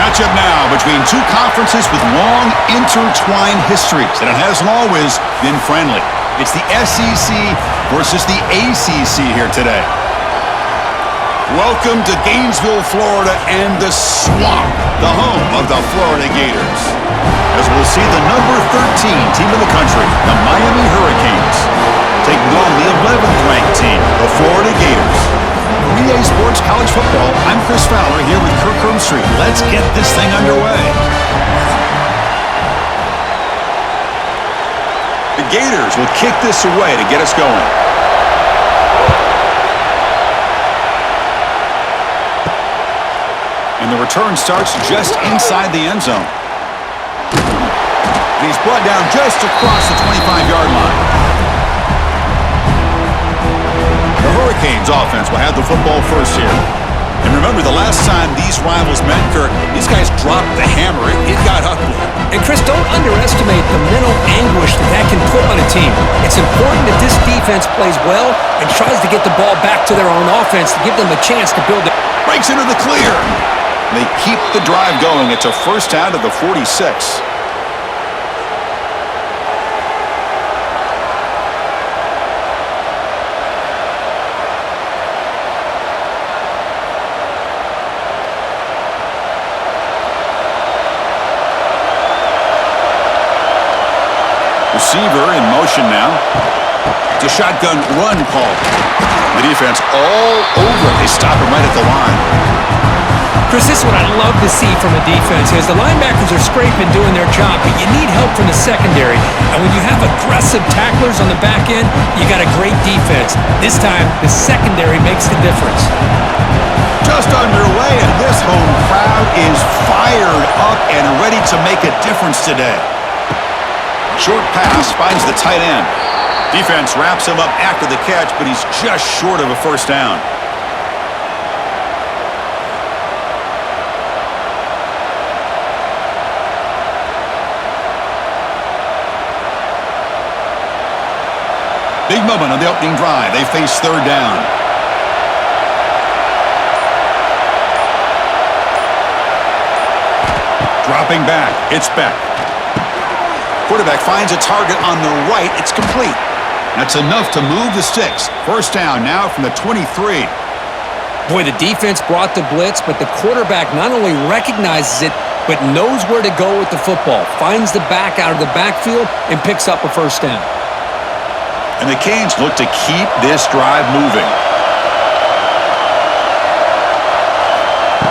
matchup now between two conferences with long intertwined histories, and it hasn't always been friendly. It's the SEC versus the ACC here today. Welcome to Gainesville, Florida, and the Swamp, the home of the Florida Gators. As we'll see the number 13 team in the country, the Miami Hurricanes, taking on the 11th ranked team, the Florida Gators. For EA Sports College Football, I'm Chris Fowler here with Kirk Hermstreet. Let's get this thing underway. The Gators will kick this away to get us going. And the return starts just inside the end zone. He's brought down just across the 25-yard line. The Hurricanes offense will have the football first here. And remember, the last time these rivals met, Kirk, these guys dropped the hammer. It got ugly. And, Chris, don't underestimate the mental anguish that can put on a team. It's important that this defense plays well and tries to get the ball back to their own offense to give them a chance to build it. Breaks into the clear. They keep the drive going. It's a first down to the 46. Receiver in motion now. It's a shotgun run call. The defense all over. They stop him right at the line. Chris, this is what I love to see from a defense is the linebackers are scraping, doing their job, but you need help from the secondary. And when you have aggressive tacklers on the back end, you got a great defense. This time, the secondary makes the difference. Just underway, and this home crowd is fired up and ready to make a difference today. Short pass finds the tight end. Defense wraps him up after the catch, but he's just short of a first down. Big moment on the opening drive. They face third down. Dropping back. It's Beck. Quarterback finds a target on the right. It's complete. That's enough to move the sticks. First down now from the 23. Boy, the defense brought the blitz, but the quarterback not only recognizes it, but knows where to go with the football. Finds the back out of the backfield and picks up a first down. And the Canes look to keep this drive moving.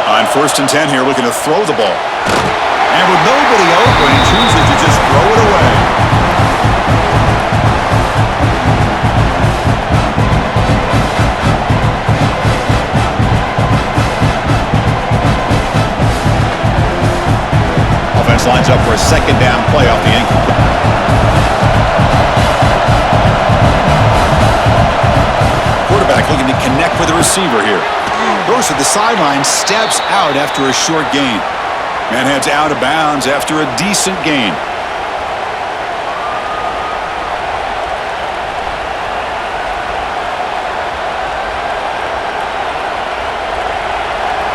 On 1st and 10 here, looking to throw the ball. And with nobody open, he chooses to just throw it away. Offense lines up for a second down play off the ankle. Quarterback looking to connect with the receiver here. Goes to the sideline, steps out after a short gain. And heads out of bounds after a decent gain.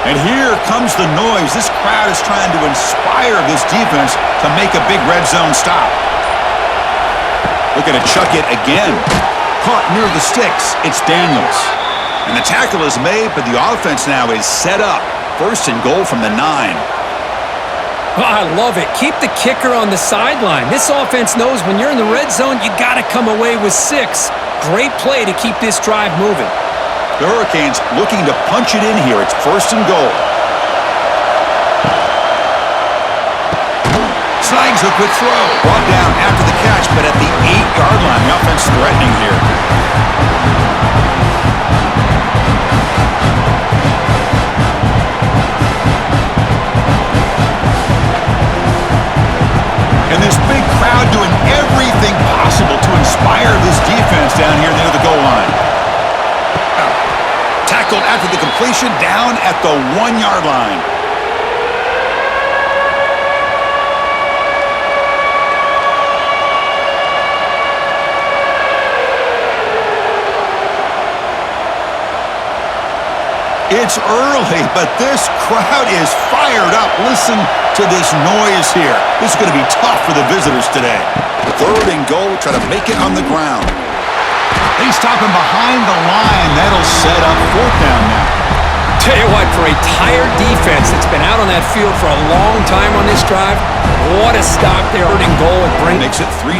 And here comes the noise. This crowd is trying to inspire this defense to make a big red zone stop. Looking to chuck it again. Caught near the sticks. It's Daniels. And the tackle is made, but the offense now is set up. 1st and goal from the 9. Oh, I love it. Keep the kicker on the sideline. This offense knows when you're in the red zone, you got to come away with 6. Great play to keep this drive moving. The Hurricanes looking to punch it in here. It's 1st and goal. Snags a quick throw. Brought down after the catch, but at the 8-yard line. The offense threatening here. And this big crowd doing everything possible to inspire this defense down here near the goal line. Tackled after the completion down at the 1-yard line. It's early, but this crowd is fired up. Listen to this noise here. This is going to be tough for the visitors today. 3rd and goal, try to make it on the ground. They stop him behind the line. That'll set up 4th down now. Tell you what, for a tired defense that's been out on that field for a long time on this drive, what a stop there. 3rd and goal. Makes it 3.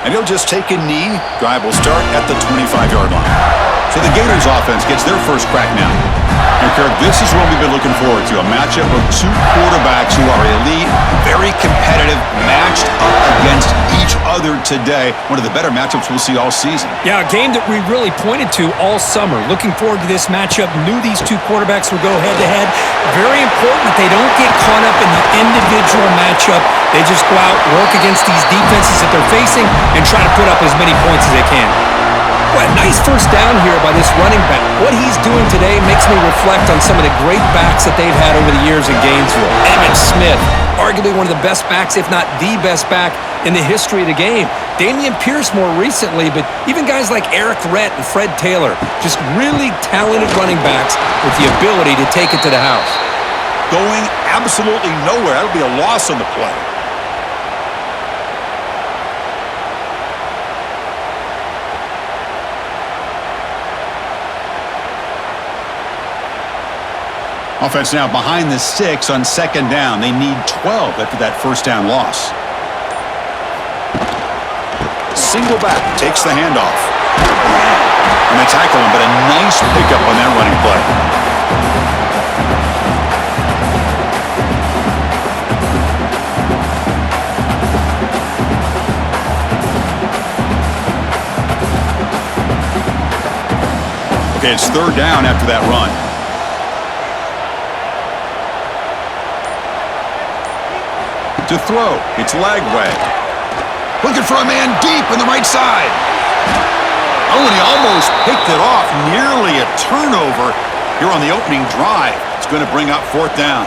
And he'll just take a knee. Drive will start at the 25-yard line. So the Gators offense gets their first crack now. And Kirk, this is what we've been looking forward to, a matchup of 2 quarterbacks who are elite, very competitive, matched up against each other today. One of the better matchups we'll see all season. Yeah, a game that we really pointed to all summer. Looking forward to this matchup. Knew these 2 quarterbacks would go head-to-head. Very important that they don't get caught up in the individual matchup. They just go out, work against these defenses that they're facing, and try to put up as many points as they can. Well, a nice first down here by this running back. What he's doing today makes me reflect on some of the great backs that they've had over the years in Gainesville. Emmitt Smith, arguably one of the best backs, if not the best back in the history of the game. Damian Pierce more recently, but even guys like Eric Rett and Fred Taylor, just really talented running backs with the ability to take it to the house. Going absolutely nowhere. That'll be a loss on the play. Offense now behind the 6 on 2nd down. They need 12 after that first down loss. Single back, takes the handoff. And they tackle him, but a nice pickup on that running play. Okay, it's 3rd down after that run. To throw, it's Lagway. Looking for a man deep on the right side. Oh, and he almost picked it off. Nearly a turnover here on the opening drive. It's going to bring up 4th down.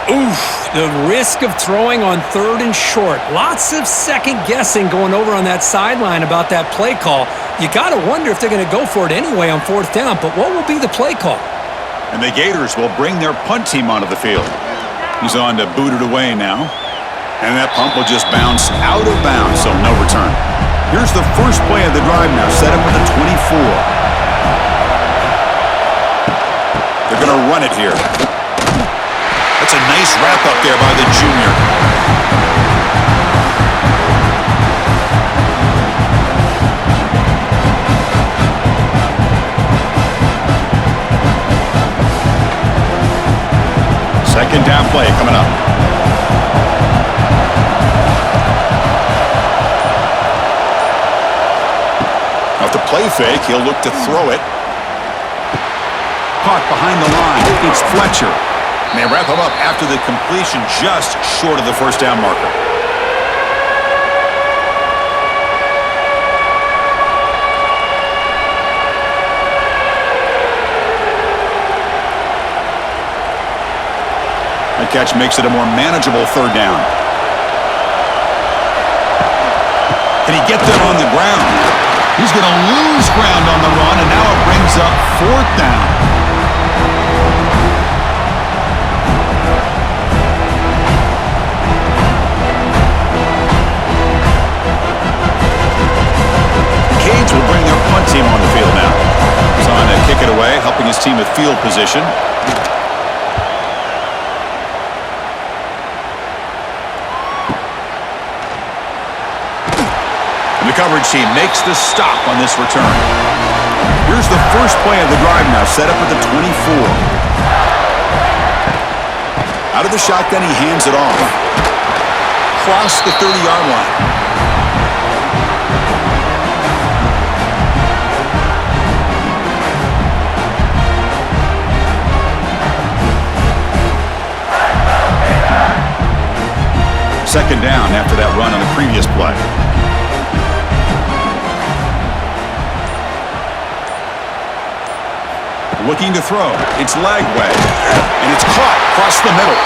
Oof, the risk of throwing on 3rd and short. Lots of second guessing going over on that sideline about that play call. You got to wonder if they're going to go for it anyway on 4th down, but what will be the play call? And the Gators will bring their punt team onto the field. He's on to boot it away now. And that punt will just bounce out of bounds, so no return. Here's the first play of the drive now, set up with a 24. They're going to run it here. That's a nice wrap-up there by the junior. Second down play coming up. To play fake, he'll look to throw it. Caught behind the line. It's Fletcher. And they wrap him up after the completion, just short of the first down marker. That catch makes it a more manageable 3rd down. Can he get them on the ground? He's going to lose ground on the run, and now it brings up 4th down. The Canes will bring their punt team on the field now. He's on to kick it away, helping his team with field position. The coverage team makes the stop on this return. Here's the first play of the drive now, set up at the 24. Out of the shotgun, he hands it off. Cross the 30-yard line. Second down after that run on the previous play. Looking to throw. It's Lagway. And it's caught across the middle.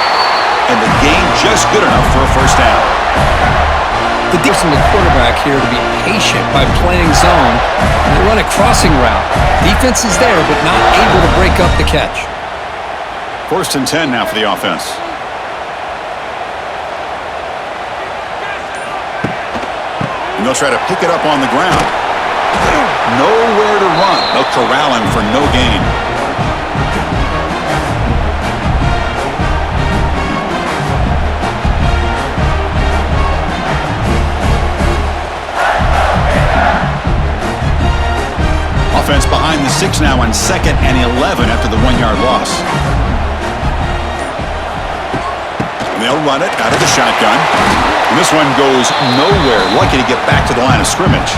And the gain just good enough for a first down. The defense from the quarterback here to be patient by playing zone and run a crossing route. Defense is there, but not able to break up the catch. 1st and 10 now for the offense. And they'll try to pick it up on the ground. Nowhere to run. They'll corral him for no gain. Offense behind the 6 now on 2nd and 11 after the 1-yard loss. And they'll run it out of the shotgun. And this one goes nowhere. Lucky to get back to the line of scrimmage.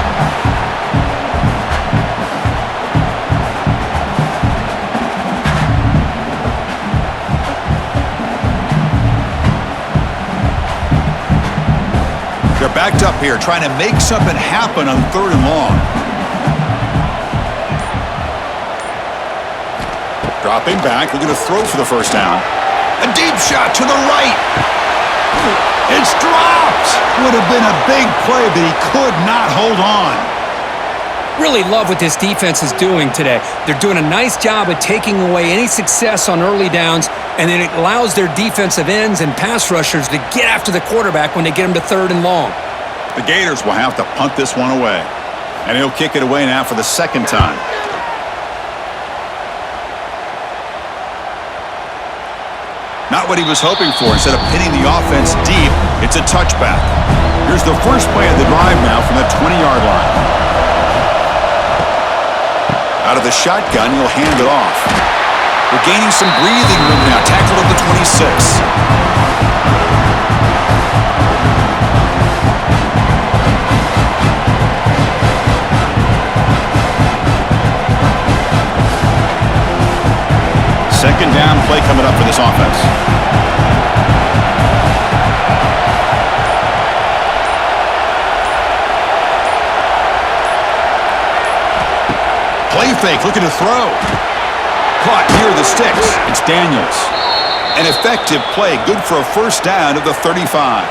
They're backed up here trying to make something happen on 3rd and long. Dropping back, looking to throw for the 1st down. A deep shot to the right. It's dropped. Would have been a big play, but he could not hold on. Really love what this defense is doing today. They're doing a nice job of taking away any success on early downs, and then it allows their defensive ends and pass rushers to get after the quarterback when they get him to 3rd and long. The Gators will have to punt this one away. And he'll kick it away now for the 2nd time. Not what he was hoping for. Instead of pinning the offense deep, it's a touchback. Here's the first play of the drive now from the 20-yard line. Out of the shotgun, he'll hand it off. We're gaining some breathing room now. Tackled at the 26. Second down play coming up for this offense. Play fake, looking to throw. Caught near the sticks. It's Daniels. An effective play, good for a 1st down of the 35.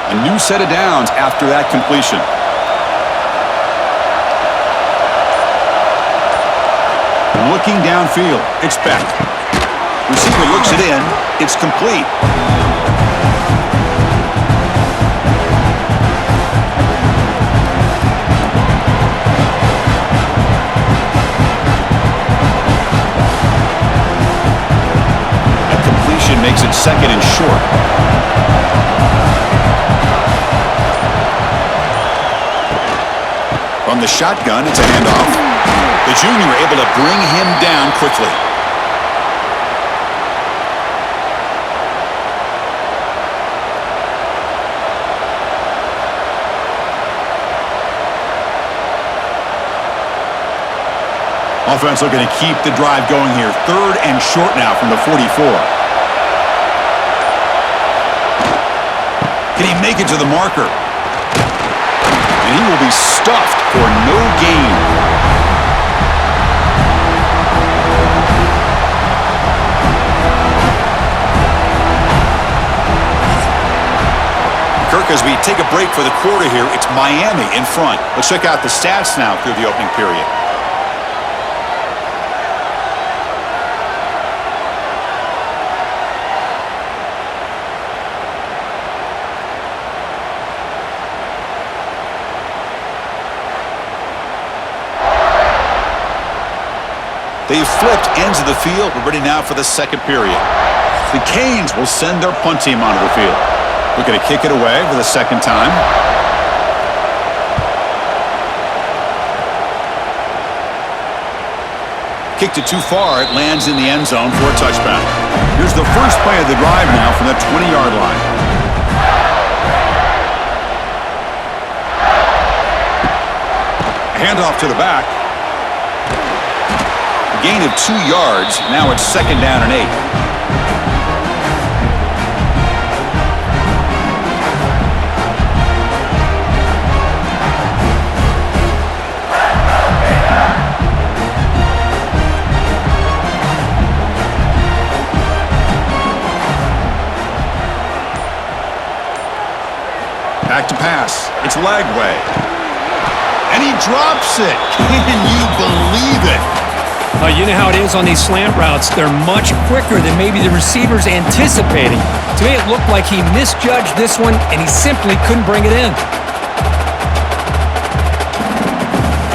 A new set of downs after that completion. Looking downfield. It's back. Receiver looks it in. It's complete. That completion makes it 2nd and short. From the shotgun, it's a handoff. The junior able to bring him down quickly. Offense looking to keep the drive going here. 3rd and short now from the 44. Can he make it to the marker? And he will be stuffed for no gain. Kirk, as we take a break for the quarter here, it's Miami in front. Let's check out the stats now through the opening period. They've flipped ends of the field. We're ready now for the 2nd period. The Canes will send their punt team onto the field. Looking to kick it away for the 2nd time. Kicked it too far. It lands in the end zone for a touchback. Here's the first play of the drive now from the 20-yard line. Handoff to the back. Gain of 2 yards. Now it's 2nd down and 8. Back to pass. It's Lagway. And he drops it. Can you believe it? You know how it is on these slant routes. They're much quicker than maybe the receiver's anticipating. To me, it looked like he misjudged this one, and he simply couldn't bring it in.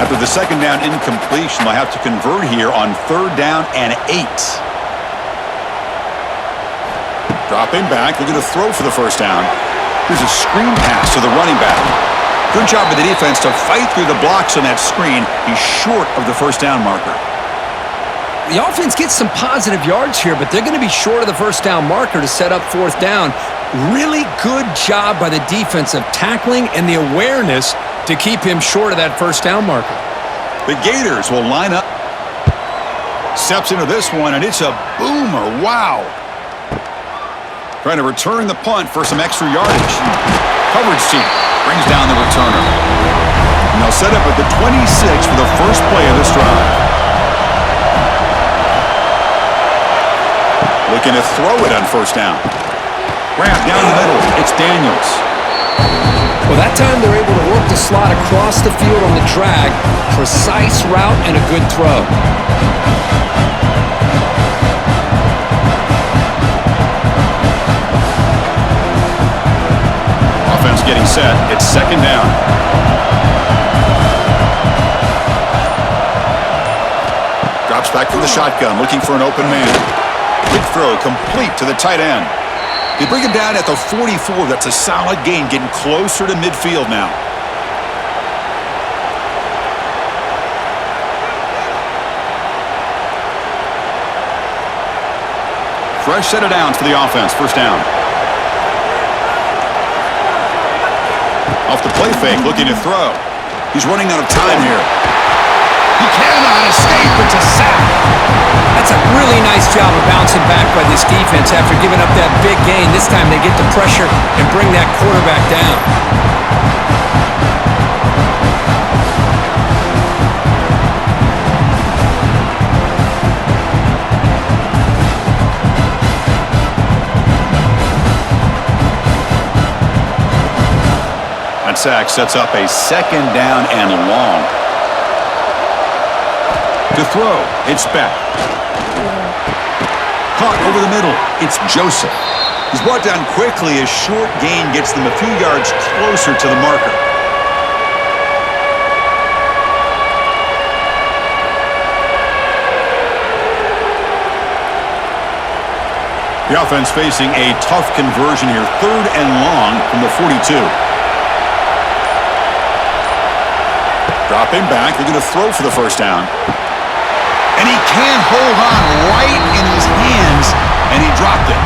After the second down incompletion, they'll have to convert here on 3rd down and 8. Dropping back, looking to throw for the first down. Here's a screen pass to the running back. Good job by the defense to fight through the blocks on that screen. He's short of the first down marker. The offense gets some positive yards here, but they're going to be short of the first down marker to set up 4th down. Really good job by the defense of tackling and the awareness to keep him short of that first down marker. The Gators will line up. Steps into this one, and it's a boomer. Wow. Trying to return the punt for some extra yardage. Coverage team brings down the returner. And they'll set up at the 26 for the first play of this drive. Looking to throw it on first down. Grab down the middle. It's Daniels. Well, that time they're able to work the slot across the field on the drag. Precise route and a good throw. Offense getting set. It's 2nd down. Drops back from the shotgun, looking for an open man. Quick throw complete to the tight end. They bring him down at the 44. That's a solid gain, getting closer to midfield now. Fresh set of downs for the offense. First down. Off the play fake, looking to throw. He's running out of time here. He cannot escape. It's a sack. That's a really nice job of bouncing back by this defense after giving up that big gain. This time they get the pressure and bring that quarterback down. That sack sets up a 2nd down and long. To throw, it's Beck. Caught over the middle, it's Joseph. He's brought down quickly. A short gain gets them a few yards closer to the marker. The offense facing a tough conversion here. 3rd and long from the 42. Dropping back, looking to throw for the first down. And he can't hold on right in his hands, and he dropped it.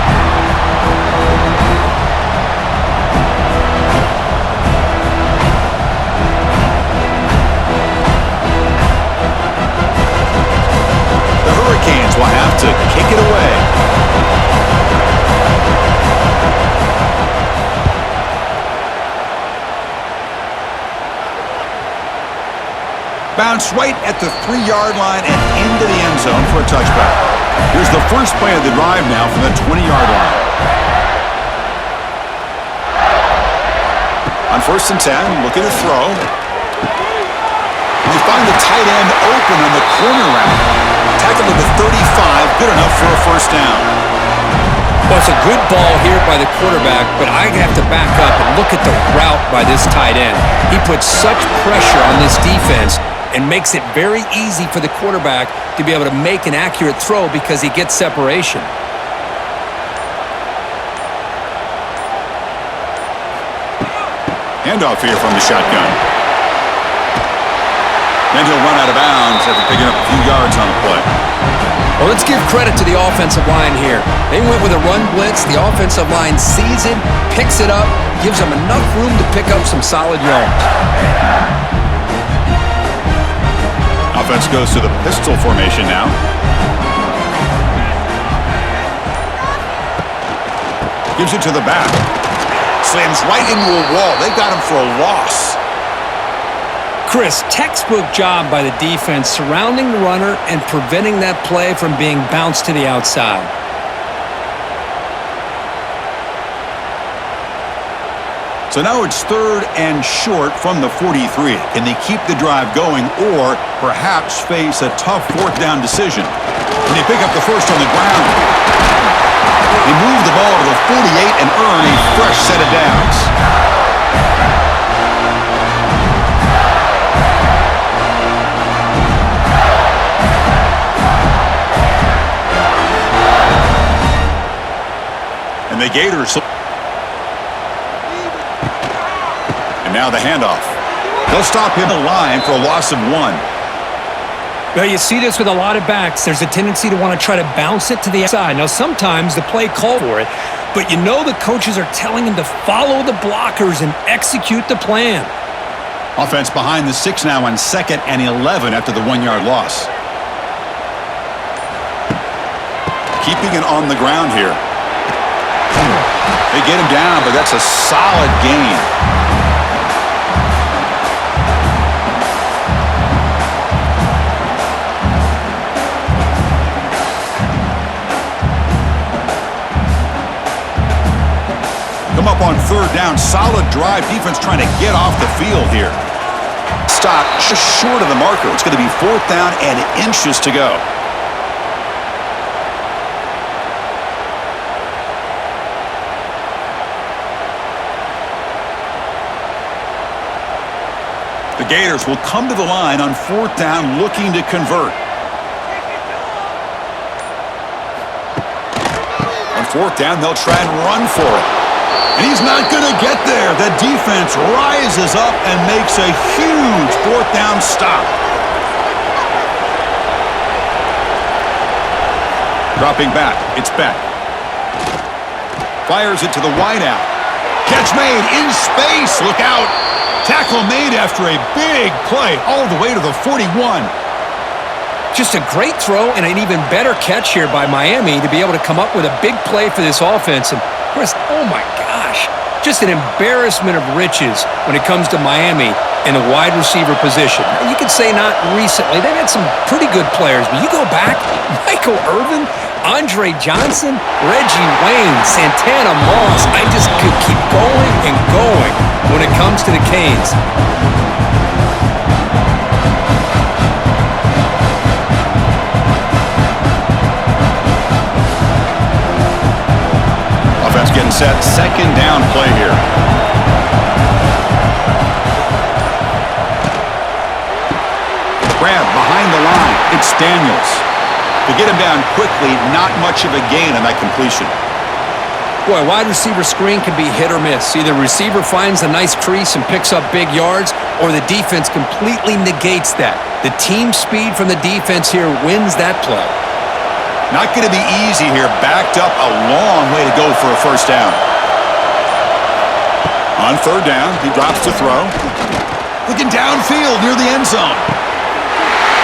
The Hurricanes will have to kick it away. Bounce right at the 3-yard line and into the end zone for a touchback. Here's the first play of the drive now from the 20-yard line. On 1st and 10, looking to throw. They find the tight end open on the corner route. Tackled at the 35, good enough for a first down. Well, it's a good ball here by the quarterback, but I have to back up and look at the route by this tight end. He puts such pressure on this defense and makes it very easy for the quarterback to be able to make an accurate throw because he gets separation. Handoff here from the shotgun. Then he'll run out of bounds after picking up a few yards on the play. Well, let's give credit to the offensive line here. They went with a run blitz. The offensive line sees it, picks it up, gives them enough room to pick up some solid yards. Offense goes to the pistol formation now. Gives it to the back. Slams right into a wall. They got him for a loss. Chris, textbook job by the defense surrounding the runner and preventing that play from being bounced to the outside. So now it's 3rd and short from the 43. Can they keep the drive going or perhaps face a tough 4th down decision? And they pick up the first on the ground. They move the ball to the 48 and earn a fresh set of downs. And the Gators. And now the handoff. They'll stop him in the line for a loss of 1. Well, you see this with a lot of backs. There's a tendency to want to try to bounce it to the outside. Now, sometimes the play called for it, but you know the coaches are telling him to follow the blockers and execute the plan. Offense behind the 6 now on 2nd and 11 after the 1-yard loss. Keeping it on the ground here. They get him down, but that's a solid gain. Come up on 3rd down. Solid drive. Defense trying to get off the field here. Stop just short of the marker. It's going to be 4th down and inches to go. The Gators will come to the line on 4th down looking to convert. On 4th down, they'll try and run for it. And he's not going to get there. The defense rises up and makes a huge 4th down stop. Dropping back. It's Beck. Fires it to the wideout. Catch made in space. Look out. Tackle made after a big play all the way to the 41. Just a great throw and an even better catch here by Miami to be able to come up with a big play for this offense. And Chris, oh my gosh, just an embarrassment of riches when it comes to Miami in the wide receiver position. And you could say not recently. They've had some pretty good players, but you go back, Michael Irvin, Andre Johnson, Reggie Wayne, Santana Moss. I just could keep going and going when it comes to the Canes. Offense getting set. 2nd down play here. Grab behind the line. It's Daniels. To get him down quickly, not much of a gain on that completion. Boy, wide receiver screen can be hit or miss. Either receiver finds a nice crease and picks up big yards, or the defense completely negates that. The team speed from the defense here wins that play. Not going to be easy here. Backed up a long way to go for a 1st down. On 3rd down, he drops to throw. Looking downfield near the end zone.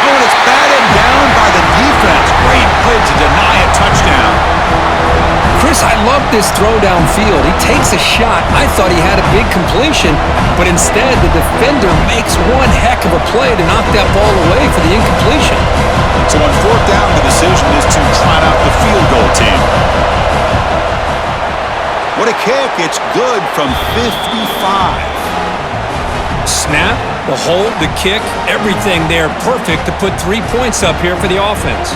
Oh, and it's batted down by the defense. Great play to deny a touchdown. Chris, I love this throw downfield. He takes a shot. I thought he had a big completion, but instead the defender makes one heck of a play to knock that ball away for the incompletion. So on 4th down, the decision is to trot out the field goal team. What a kick. It's good from 55. Snap, the hold, the kick, everything there perfect to put 3 points up here for the offense.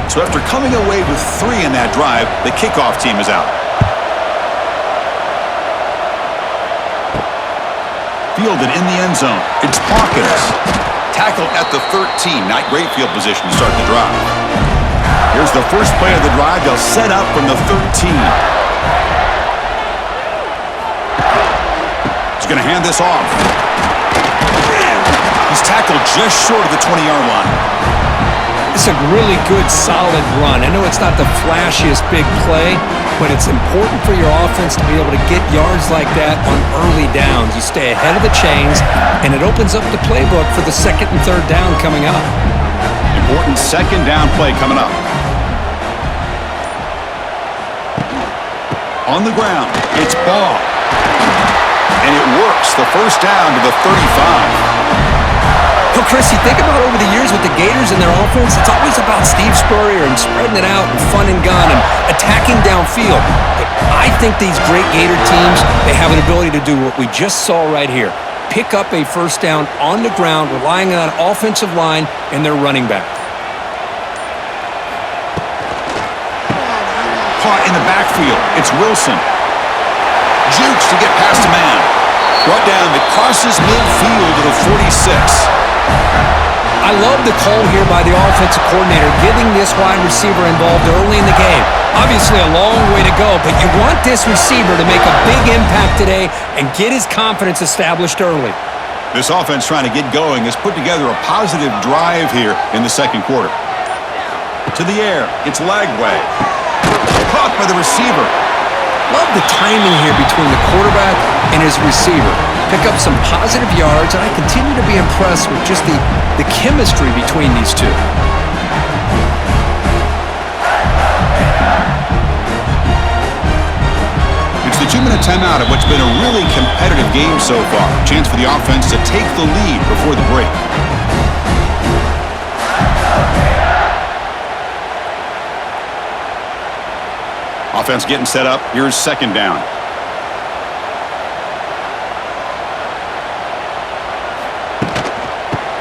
So after coming away with 3 in that drive, the kickoff team is out. Fielded in the end zone. It's Hawkins. Tackled at the 13. Not great field position to start the drive. Here's the first play of the drive. They'll set up from the 13. He's going to hand this off. He's tackled just short of the 20-yard line. It's a really good, solid run. I know it's not the flashiest big play, but it's important for your offense to be able to get yards like that on early downs. You stay ahead of the chains, and it opens up the playbook for the 2nd and 3rd down coming up. Important 2nd down play coming up. On the ground, it's Ball. And it works. The 1st down to the 35. Well, Chris, you think about over the years with the Gators and their offense, it's always about Steve Spurrier and spreading it out and fun and gun and attacking downfield. But I think these great Gator teams, they have an ability to do what we just saw right here. Pick up a first down on the ground, relying on an offensive line and their running back. Caught in the backfield. It's Wilson. Jukes to get past a man. Brought down that crosses midfield to the 46. I love the call here by the offensive coordinator, getting this wide receiver involved early in the game. Obviously a long way to go, but you want this receiver to make a big impact today and get his confidence established early. This offense trying to get going has put together a positive drive here in the second quarter. To the air, it's Lagway. Caught by the receiver. Love the timing here between the quarterback and his receiver. Pick up some positive yards, and I continue to be impressed with just the chemistry between these two. It's the 2-minute timeout of what's been a really competitive game so far. Chance for the offense to take the lead before the break. Offense getting set up. Here's second down.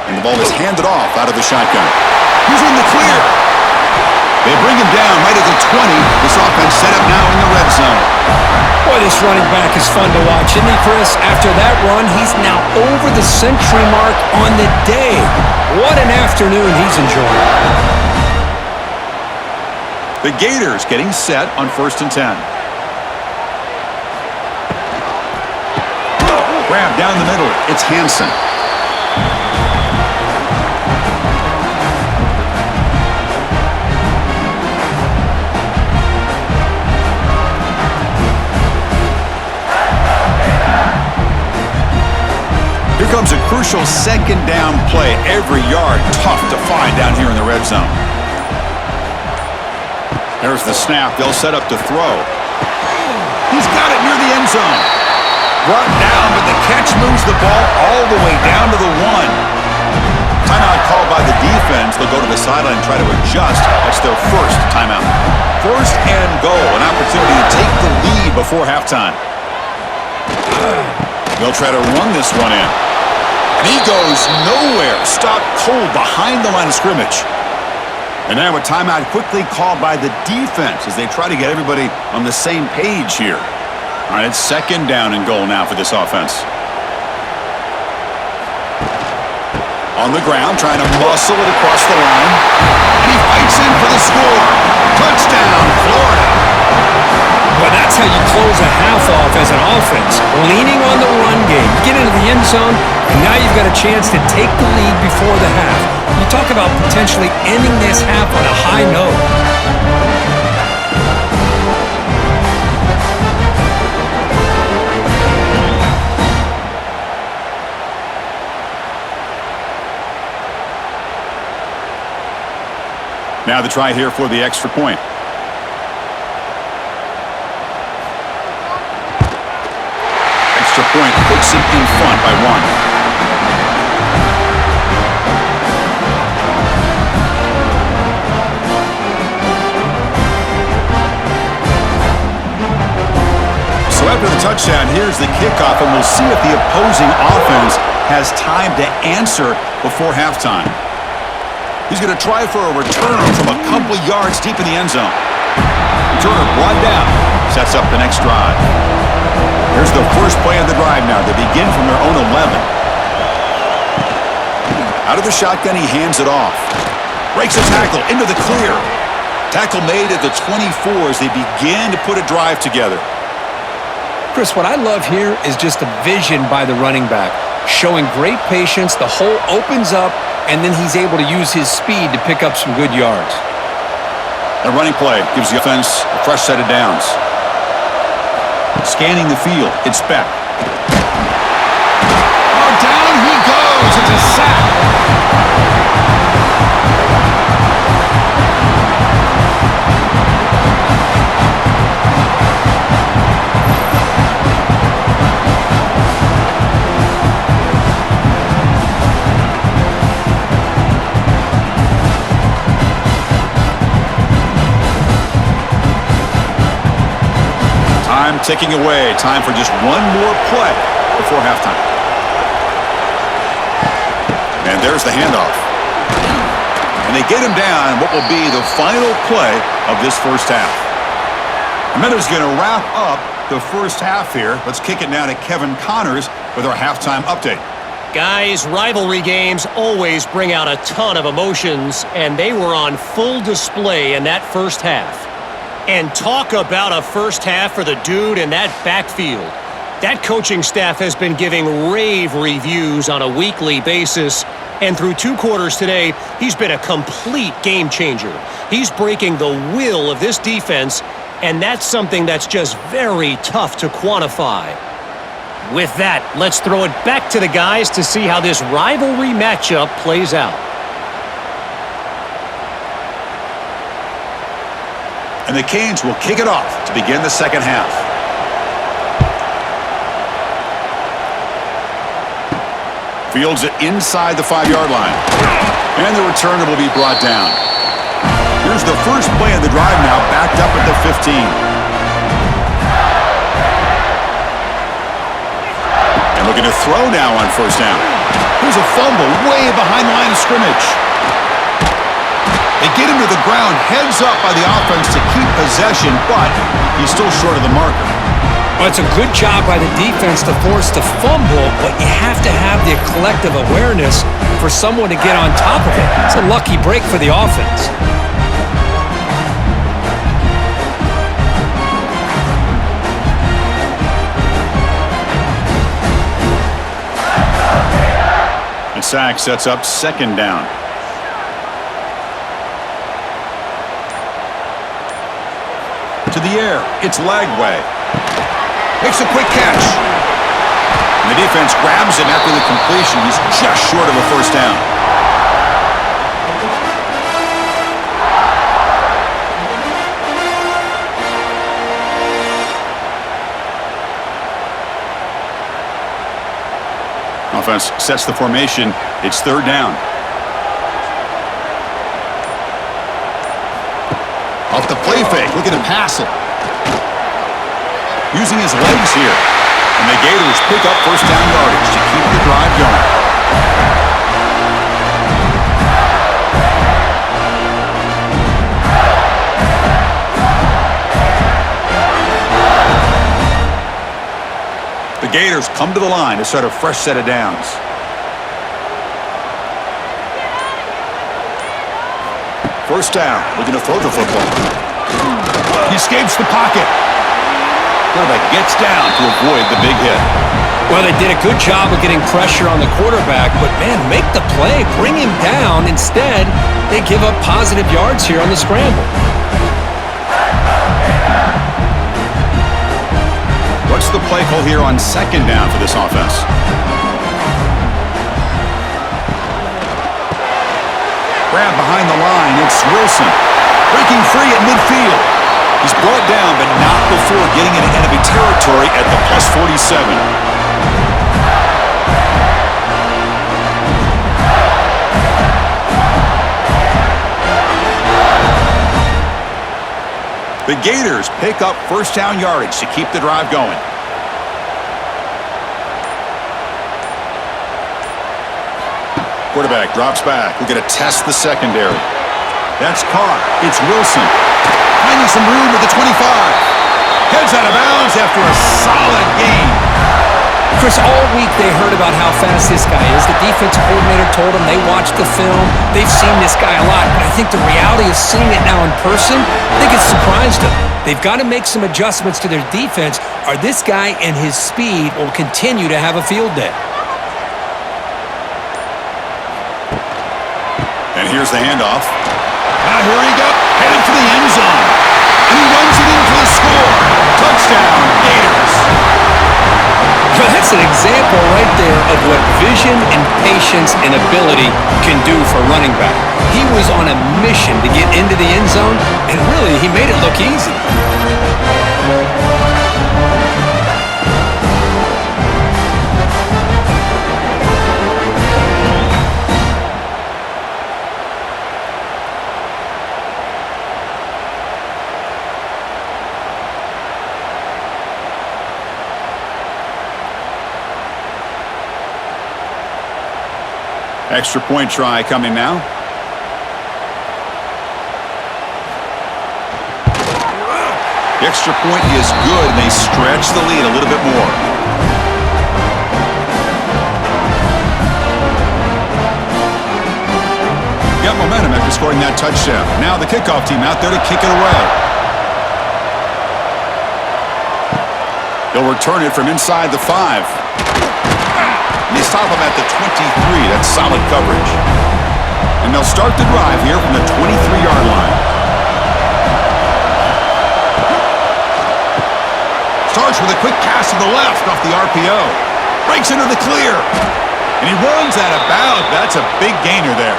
And the ball is handed off out of the shotgun. He's in the clear. They bring him down right at the 20. This offense set up now in the red zone. Boy, this running back is fun to watch, isn't he, Chris? After that run, he's now over the century mark on the day. What an afternoon he's enjoying. The Gators getting set on 1st and 10. Grab down the middle. It's Hansen. Here comes a crucial second down play. Every yard tough to find down here in the red zone. There's the snap. They'll set up to throw. He's got it near the end zone. Brought down, but the catch moves the ball all the way down to the 1. Timeout called by the defense. They'll go to the sideline and try to adjust. That's their first timeout. 1st and goal. An opportunity to take the lead before halftime. They'll try to run this one in. And he goes nowhere. Stopped cold behind the line of scrimmage. And now a timeout quickly called by the defense as they try to get everybody on the same page here. All right, it's second down and goal now for this offense. On the ground, trying to muscle it across the line. And he fights in for the score. Touchdown, Florida. Well, that's how you close a half off as an offense. Leaning on the run game. Get into the end zone, and now you've got a chance to take the lead before the half. You talk about potentially ending this half on a high note. Now the try here for the extra point. Extra point puts it in front by 1. So after the touchdown, here's the kickoff, and we'll see if the opposing offense has time to answer before halftime. He's going to try for a return from a couple yards deep in the end zone. Returner brought down, sets up the next drive. Here's the first play of the drive now. They begin from their own 11. Out of the shotgun, he hands it off. Breaks a tackle into the clear. Tackle made at the 24 as they begin to put a drive together. Chris, what I love here is just the vision by the running back. Showing great patience, the hole opens up, and then he's able to use his speed to pick up some good yards. The running play gives the offense a fresh set of downs. Scanning the field, it's Beck. Oh, down he goes. It's a sack. Time ticking away. Time for just one more play before halftime. And there's the handoff. And they get him down what will be the final play of this first half. Minuta's going to wrap up the first half here. Let's kick it now to Kevin Connors with our halftime update. Guys, rivalry games always bring out a ton of emotions, and they were on full display in that first half. And talk about a first half for the dude in that backfield. That coaching staff has been giving rave reviews on a weekly basis, and through 2 quarters today, he's been a complete game changer. He's breaking the will of this defense, and that's something that's just very tough to quantify. With that, let's throw it back to the guys to see how this rivalry matchup plays out. And the Canes will kick it off to begin the second half. Fields it inside the 5-yard line. And the returner will be brought down. Here's the first play of the drive now, backed up at the 15. And looking to throw now on first down. Here's a fumble way behind the line of scrimmage. They get him to the ground, heads up by the offense to keep possession, but he's still short of the marker. Well, it's a good job by the defense to force the fumble, but you have to have the collective awareness for someone to get on top of it. It's a lucky break for the offense. And sack sets up second down. To the air, it's Lagway. Makes a quick catch. And the defense grabs him after the completion. He's just short of a first down. Offense sets the formation. It's third down. Off the play fake, looking to pass it. Using his legs here. And the Gators pick up first down yardage to keep the drive going. The Gators come to the line to start a fresh set of downs. First down, looking to throw the football. He escapes the pocket. Quarterback gets down to avoid the big hit. Well, they did a good job of getting pressure on the quarterback, but, man, make the play, bring him down. Instead, they give up positive yards here on the scramble. What's the play call here on second down for this offense? Grab behind the line, it's Wilson. Breaking free at midfield. He's brought down, but not before getting into enemy territory at the plus 47. The Gators pick up first down yardage to keep the drive going. Quarterback drops back. We're going to test the secondary. That's caught. It's Wilson. Finding some room at the 25. Heads out of bounds after a solid game. Chris, all week they heard about how fast this guy is. The defensive coordinator told them they watched the film. They've seen this guy a lot. But I think the reality of seeing it now in person, I think it's surprised them. They've got to make some adjustments to their defense, or this guy and his speed will continue to have a field day. And here's the handoff. Now here he goes, headed for the end zone. And he runs it in for the score. Touchdown, Gators. Well, that's an example right there of what vision and patience and ability can do for a running back. He was on a mission to get into the end zone, and really, he made it look easy. Extra point try coming now. The extra point is good, and they stretch the lead a little bit more. Got momentum after scoring that touchdown. Now the kickoff team out there to kick it away. They'll return it from inside the 5. And they stop him at the 23. That's solid coverage. And they'll start the drive here from the 23-yard line. Starts with a quick pass to the left off the RPO. Breaks into the clear. And he runs out of bounds. That's a big gainer there.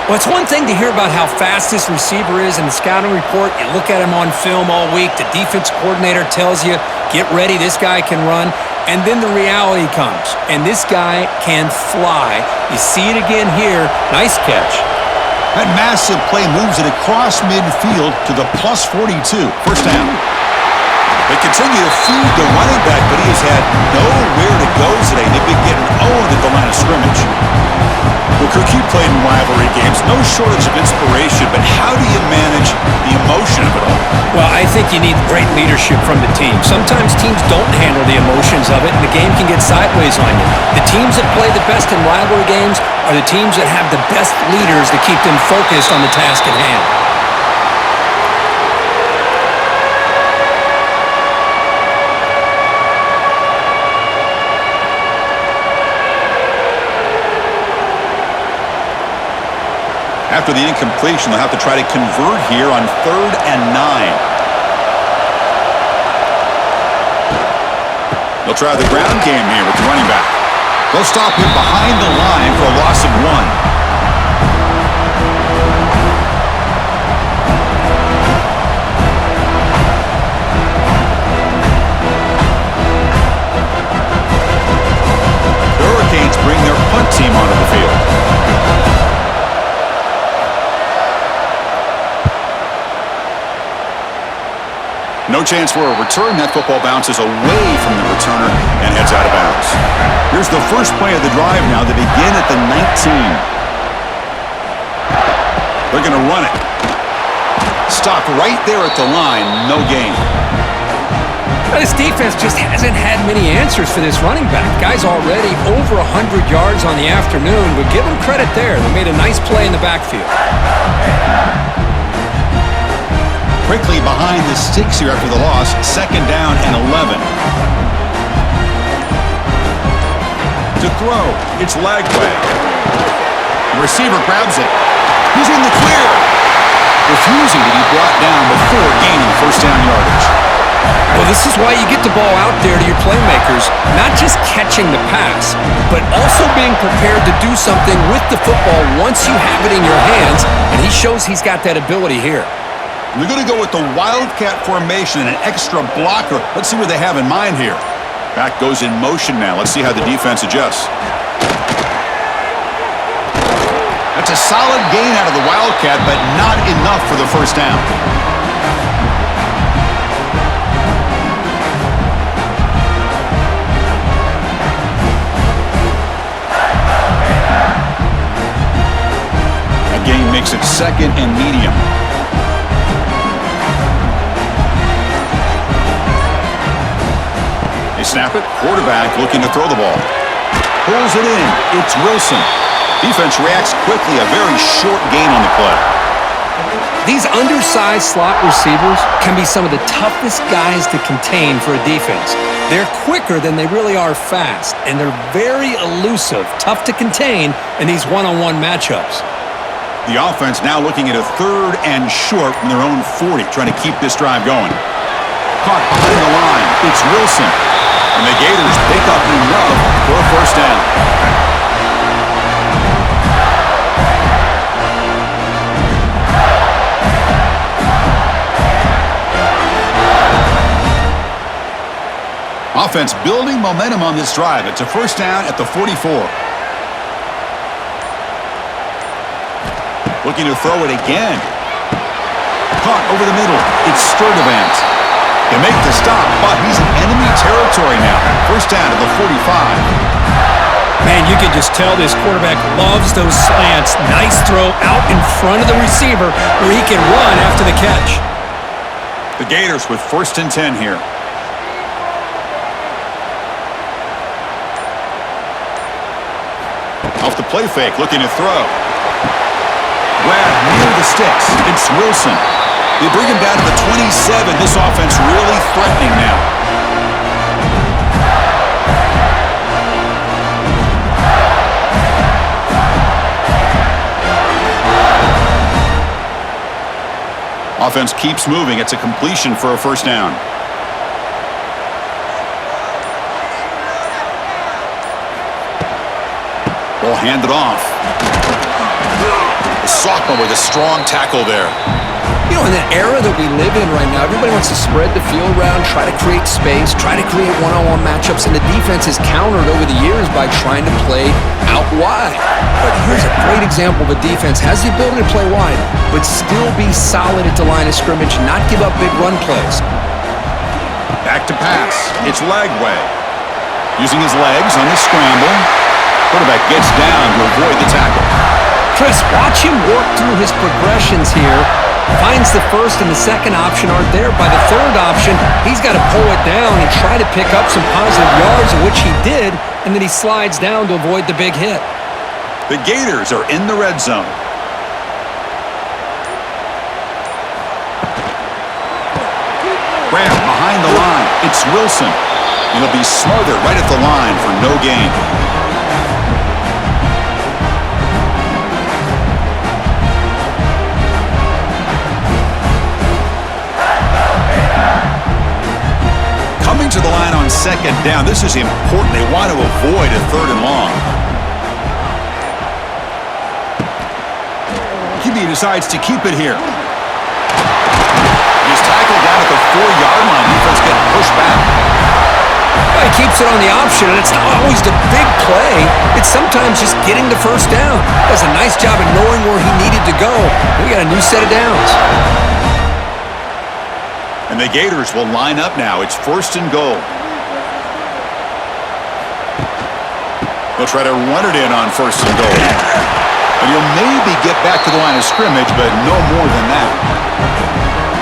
Well, it's one thing to hear about how fast this receiver is in the scouting report. You look at him on film all week. The defense coordinator tells you, get ready, this guy can run. And then the reality comes, and this guy can fly. You see it again here. Nice catch. That massive play moves it across midfield to the plus 42. First down. They continue to feed the running back, but he has had nowhere to go today. They've been getting owned at the line of scrimmage. Well, Kirk, you played in rivalry games. No shortage of inspiration, but how do you manage the emotion of it all? Well, I think you need great leadership from the team. Sometimes teams don't handle the emotions of it, and the game can get sideways on you. The teams that play the best in rivalry games are the teams that have the best leaders to keep them focused on the task at hand. After the incompletion, they'll have to try to convert here on 3rd and 9. They'll try the ground game here with the running back. They'll stop him behind the line for a loss of 1. The Hurricanes bring their punt team onto the field. No chance for a return. That football bounces away from the returner and heads out of bounds. Here's the first play of the drive now. They begin at the 19. They're going to run it. Stop right there at the line. No gain. This defense just hasn't had many answers for this running back. Guy's already over 100 yards on the afternoon, but give him credit there. They made a nice play in the backfield. Quickly behind the sticks here after the loss. 2nd down and 11. To throw, it's Lagway. The receiver grabs it. He's in the clear. Refusing to be brought down before gaining first down yardage. Well, this is why you get the ball out there to your playmakers, not just catching the pass, but also being prepared to do something with the football once you have it in your hands, and he shows he's got that ability here. They're going to go with the Wildcat formation and an extra blocker. Let's see what they have in mind here. Back goes in motion now. Let's see how the defense adjusts. That's a solid gain out of the Wildcat, but not enough for the first down. That gain makes it 2nd and medium. They snap it. Quarterback looking to throw the ball. Pulls it in. It's Wilson. Defense reacts quickly. A very short gain on the play. These undersized slot receivers can be some of the toughest guys to contain for a defense. They're quicker than they really are fast, and they're very elusive, tough to contain in these one-on-one matchups. The offense now looking at a 3rd and short from their own 40, trying to keep this drive going. Caught behind the line. It's Wilson. And the Gators pick up enough for a first down. Offense building momentum on this drive. It's a first down at the 44. Looking to throw it again. Caught over the middle. It's Sturdivant. They make the stop, but he's in enemy territory now. First down to the 45. Man, you can just tell this quarterback loves those slants. Nice throw out in front of the receiver where he can run after the catch. The Gators with 1st and 10 here. Off the play fake, looking to throw. Grab near the sticks. It's Wilson. They bring him down to the 27. This offense really threatening now. Offense keeps moving. It's a completion for a 1st down. Ball handed off. The sophomore with a strong tackle there. You know, in the era that we live in right now, everybody wants to spread the field around, try to create space, try to create one-on-one matchups, and the defense has countered over the years by trying to play out wide. But here's a great example of a defense has the ability to play wide, but still be solid at the line of scrimmage, not give up big run plays. Back to pass. It's Lagway. Using his legs on the scramble. Quarterback gets down to avoid the tackle. Chris, watch him work through his progressions here. Finds the 1st and the 2nd option aren't there. By the 3rd option, he's got to pull it down and try to pick up some positive yards, of which he did, and then he slides down to avoid the big hit. The Gators are in the red zone. Grab behind the line. It's Wilson. It'll be smothered right at the line for no gain. Coming to the line on 2nd down. This is important. They want to avoid a 3rd and long. QB decides to keep it here. He's tackled down at the 4-yard line. Defense getting pushed back. Well, he keeps it on the option, and it's not always the big play. It's sometimes just getting the 1st down. Does a nice job of knowing where he needed to go. We got a new set of downs. And the Gators will line up now. It's 1st and goal. They'll try to run it in on 1st and goal. And you'll maybe get back to the line of scrimmage, but no more than that.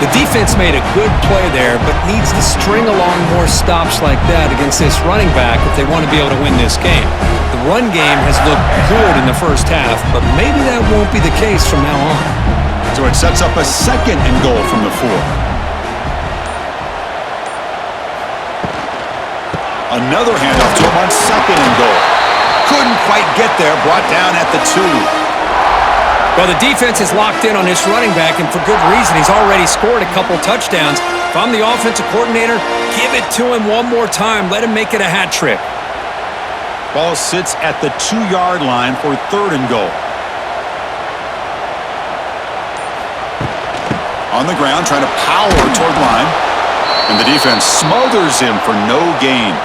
The defense made a good play there, but needs to string along more stops like that against this running back if they want to be able to win this game. The run game has looked good in the 1st half, but maybe that won't be the case from now on. So it sets up a 2nd and goal from the 4. Another handoff to him on 2nd and goal. Couldn't quite get there, brought down at the 2. Well, the defense is locked in on this running back, and for good reason. He's already scored a couple touchdowns. If I'm the offensive coordinator, give it to him one more time. Let him make it a hat trick. Ball sits at the 2-yard line for 3rd and goal. On the ground, trying to power toward line. And the defense smothers him for no gain.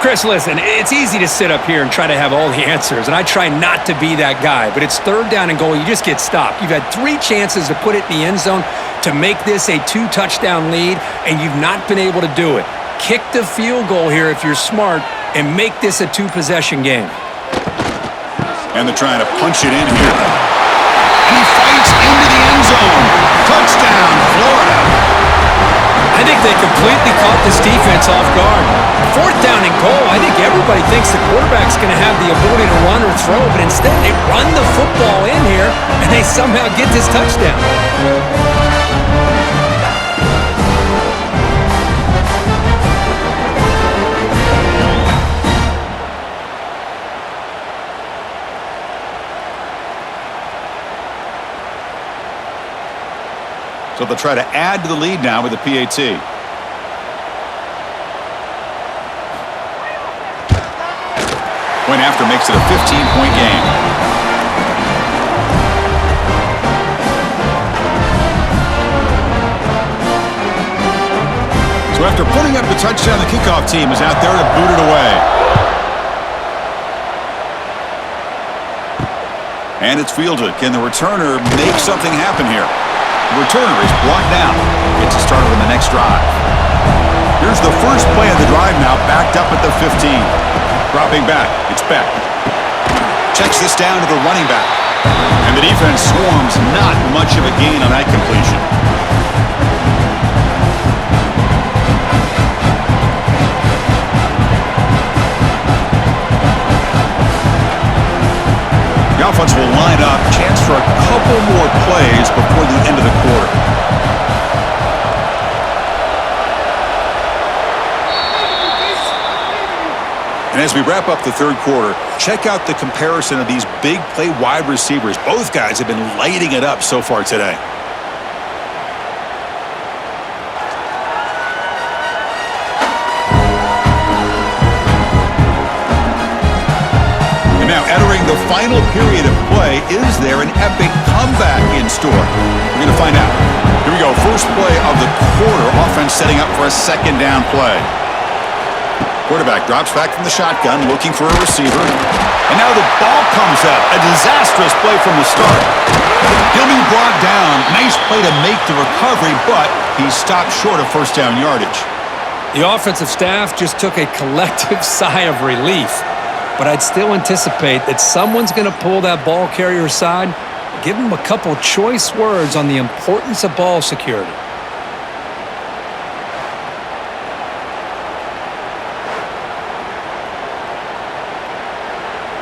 Chris, listen, it's easy to sit up here and try to have all the answers, and I try not to be that guy, but it's 3rd down and goal. You just get stopped. You've had 3 chances to put it in the end zone to make this a 2-touchdown lead, and you've not been able to do it. Kick the field goal here if you're smart and make this a 2-possession game. And they're trying to punch it in here. And he fights into the end zone. Touchdown, Florida. I think they completely caught this defense off guard. 4th down and goal, I think everybody thinks the quarterback's going to have the ability to run or throw, but instead they run the football in here, and they somehow get this touchdown. So they'll try to add to the lead now with the PAT. Point after makes it a 15-point game. So after putting up the touchdown, the kickoff team is out there to boot it away. And it's fielded. Can the returner make something happen here? The returner is blocked down. Gets it started on the next drive. Here's the first play of the drive now, backed up at the 15. Dropping back, it's Beck. Checks this down to the running back. And the defense swarms, not much of a gain on that completion. The offense will line up, chance for a couple more plays before the end of the quarter. And as we wrap up the third quarter, check out the comparison of these big play wide receivers. Both guys have been lighting it up so far today. And now entering the final period of play, is there an epic comeback in store? We're going to find out. Here we go, first play of the quarter. Offense setting up for a second down play. Quarterback drops back from the shotgun, looking for a receiver. And now the ball comes up. A disastrous play from the start. He'll be brought down. Nice play to make the recovery, but he stopped short of first down yardage. The offensive staff just took a collective sigh of relief. But I'd still anticipate that someone's going to pull that ball carrier aside, give him a couple choice words on the importance of ball security.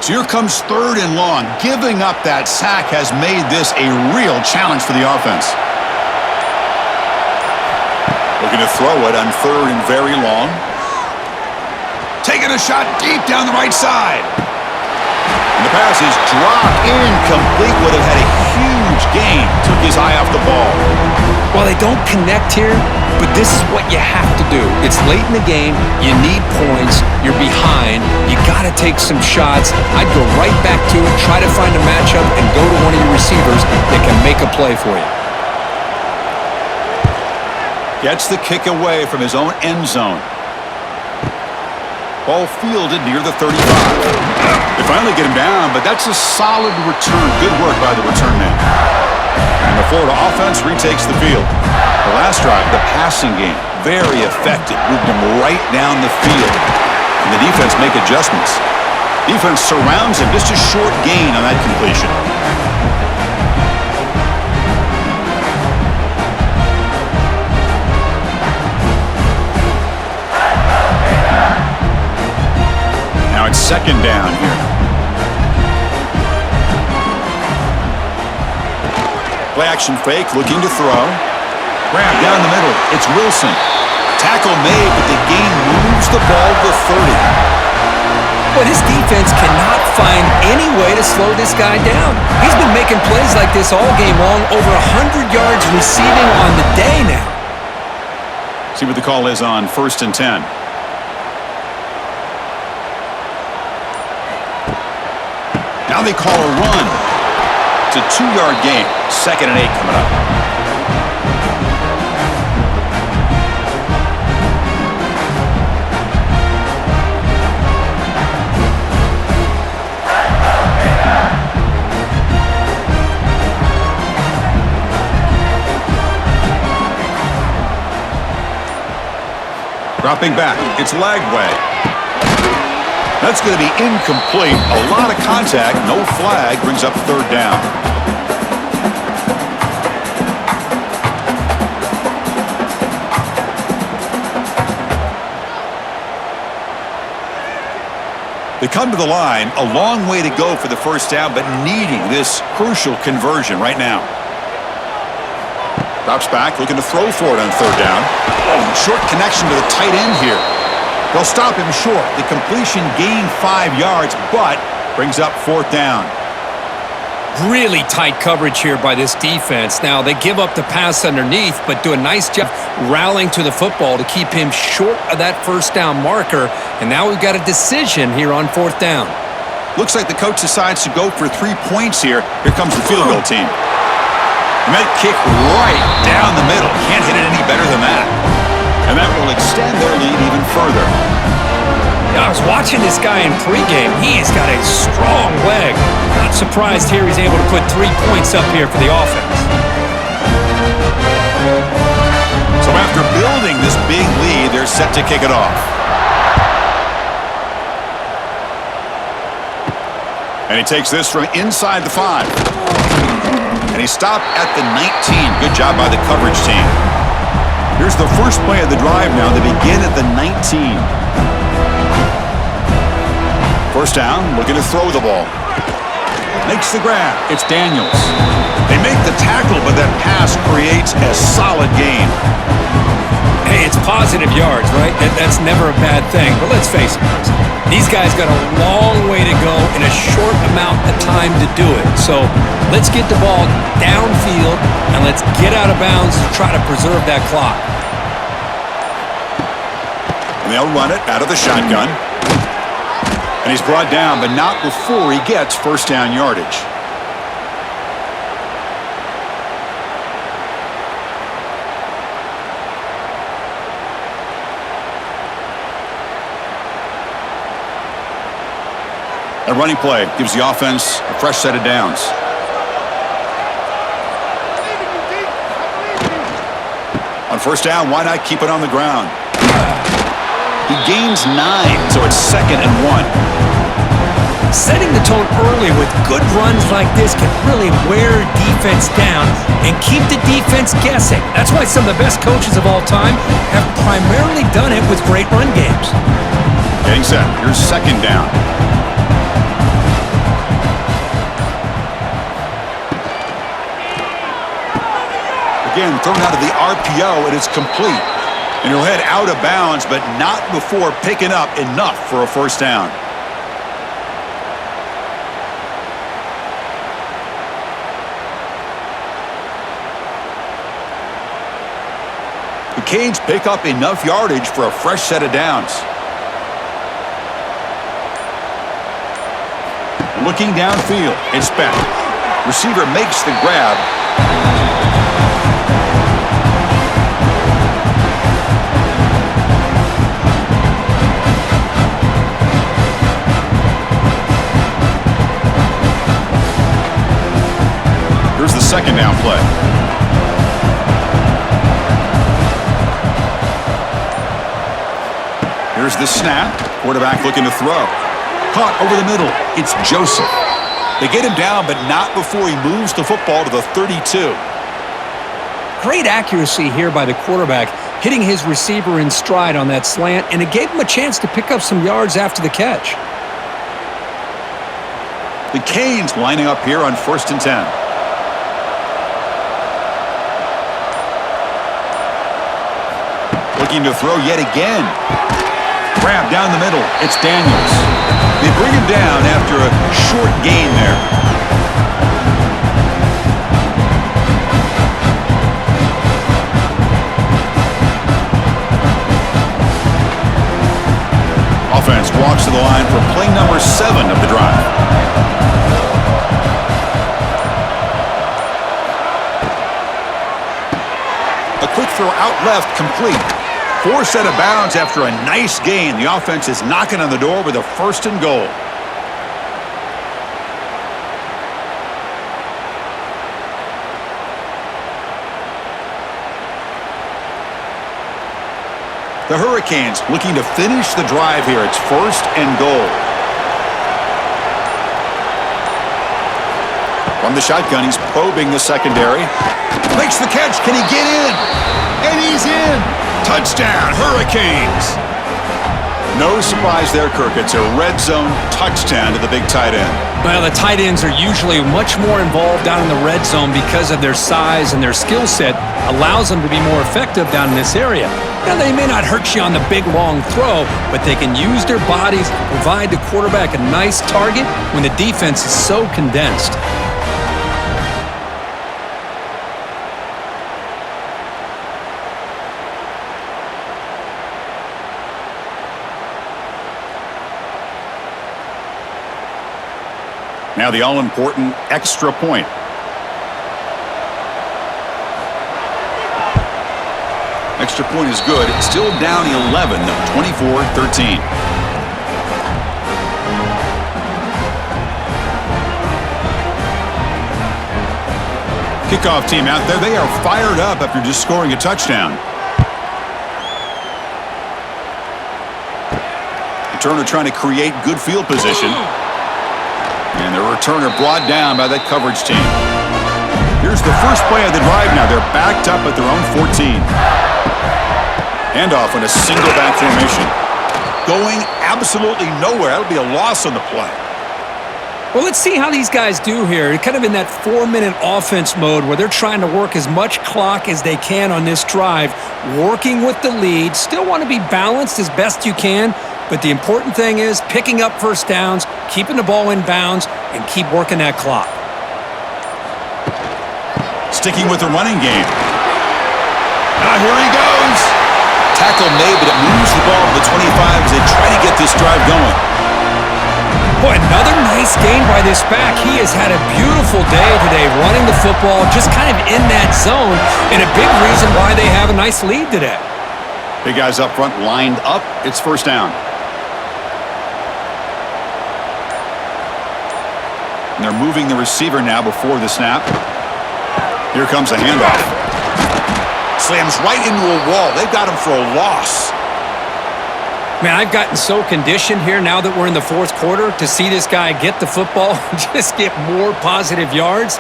So here comes third and long. Giving up that sack has made this a real challenge for the offense. Looking to throw it on third and very long. Taking a shot deep down the right side. And the pass is dropped incomplete. Would have had a huge gain. Took his eye off the ball. Well, they don't connect here, but this is what you have to do. It's late in the game. You need points. You're behind. You got to take some shots. I'd go right back to it, try to find a matchup, and go to one of your receivers that can make a play for you. Gets the kick away from his own end zone. Ball fielded near the 35. They finally get him down, but that's a solid return. Good work by the return man. And the Florida offense retakes the field. The last drive, the passing game, very effective. Moved him right down the field. And the defense make adjustments. Defense surrounds him. Just a short gain on that completion. Now it's second down here. Play action fake, looking to throw. Grab down the middle. It's Wilson. Tackle made, but the gain moves the ball to 30. But his defense cannot find any way to slow this guy down. He's been making plays like this all game long, over 100 yards receiving on the day now. See what the call is on 1st and 10. Now they call a run. It's a 2-yard gain. 2nd and 8 coming up. Dropping back. It's Lagway. That's going to be incomplete. A lot of contact. No flag. Brings up third down. They come to the line. A long way to go for the first down, but needing this crucial conversion right now. Drops back. Looking to throw for it on third down. Short connection to the tight end here. They'll stop him short. The completion gained 5 yards, but brings up fourth down. Really tight coverage here by this defense. Now, they give up the pass underneath, but do a nice job rallying to the football to keep him short of that first down marker. And now we've got a decision here on fourth down. Looks like the coach decides to go for 3 points here. Here comes the field goal team. And that kick right down the middle. Can't hit it any better than that. And that will extend their lead even further. I was watching this guy in pregame. He has got a strong leg. Not surprised here he's able to put 3 points up here for the offense. So after building this big lead, there's set to kick it off. And he takes this from inside the 5. And he stopped at the 19. Good job by the coverage team. Here's the first play of the drive now. They begin at the 19. First down, looking to throw the ball. Makes the grab. It's Daniels. They make the tackle, but that pass creates a solid gain. Hey, it's positive yards, right? That's never a bad thing. But let's face it, these guys got a long way to go in a short amount of time to do it. So let's get the ball downfield, and let's get out of bounds to try to preserve that clock. And they'll run it out of the shotgun. And he's brought down, but not before he gets first down yardage. A running play gives the offense a fresh set of downs. On first down, why not keep it on the ground? He gains 9, so it's 2nd and 1. Setting the tone early with good runs like this can really wear defense down and keep the defense guessing. That's why some of the best coaches of all time have primarily done it with great run games. Getting set. Here's 2nd down. Again, thrown out of the RPO, and it's complete. And he'll head out of bounds, but not before picking up enough for a first down. The Canes pick up enough yardage for a fresh set of downs. Looking downfield, it's Beck. Receiver makes the grab. Here's the 2nd down play. Here's the snap. Quarterback looking to throw. Caught over the middle. It's Joseph. They get him down, but not before he moves the football to the 32. Great accuracy here by the quarterback, hitting his receiver in stride on that slant, and it gave him a chance to pick up some yards after the catch. The Canes lining up here on 1st and 10. Looking to throw yet again. Grab down the middle. It's Daniels. They bring him down after a short gain there. Offense walks to the line for play number 7 of the drive. A quick throw out left, complete. 4 set of bounds after a nice gain. The offense is knocking on the door with a 1st and goal. The Hurricanes looking to finish the drive here. It's 1st and goal. From the shotgun, he's probing the secondary. Makes the catch. Can he get in? And he's in. Touchdown, Hurricanes. No surprise there, Kirk. It's a red zone touchdown to the big tight end. Well, the tight ends are usually much more involved down in the red zone because of their size and their skill set allows them to be more effective down in this area. Now, they may not hurt you on the big, long throw, but they can use their bodies to provide the quarterback a nice target when the defense is so condensed. Now the all-important extra point. Extra point is good. It's still down 11, 24-13. Kickoff team out there. They are fired up after just scoring a touchdown. returner trying to create good field position. And the returner brought down by that coverage team. Here's the first play of the drive now. They're backed up at their own 14. Handoff in a single back formation. Going absolutely nowhere. That'll be a loss on the play. Well, let's see how these guys do here. Kind of in that 4-minute offense mode where they're trying to work as much clock as they can on this drive, working with the lead. Still want to be balanced as best you can, but the important thing is picking up first downs, keeping the ball in bounds, and keep working that clock. Sticking with the running game. Now here he goes. Tackle made, but it moves the ball to the 25 as they try to get this drive going. Boy, another nice gain by this back. He has had a beautiful day today running the football, just kind of in that zone, and a big reason why they have a nice lead today. Big guys up front lined up. It's first down. And they're moving the receiver now before the snap. Here comes a handoff. Slams right into a wall. They've got him for a loss. Man, I've gotten so conditioned here now that we're in the fourth quarter to see this guy get the football and just get more positive yards.